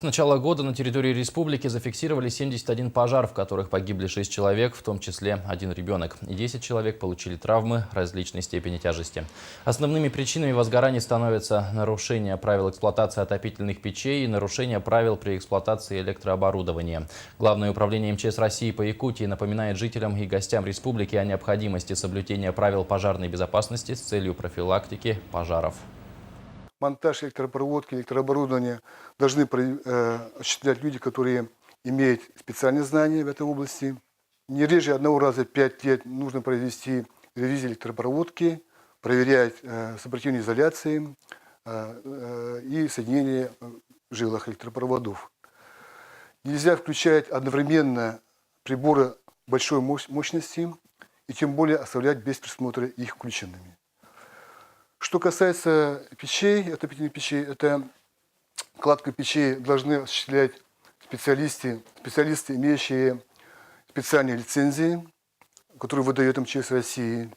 С начала года на территории республики зафиксировали 71 пожар, в которых погибли 6 человек, в том числе один ребенок. И 10 человек получили травмы различной степени тяжести. Основными причинами возгораний становятся нарушение правил эксплуатации отопительных печей и нарушение правил при эксплуатации электрооборудования. Главное управление МЧС России по Якутии напоминает жителям и гостям республики о необходимости соблюдения правил пожарной безопасности с целью профилактики пожаров. Монтаж электропроводки, электрооборудования должны осуществлять люди, которые имеют специальные знания в этой области. Не реже одного раза в 5 лет нужно провести ревизию электропроводки, проверять сопротивление изоляции и соединение в жилах электропроводов. Нельзя включать одновременно приборы большой мощности и тем более оставлять без присмотра их включенными. Что касается печей, отопительных печей, это кладку печей должны осуществлять специалисты, имеющие специальные лицензии, которые выдает МЧС России.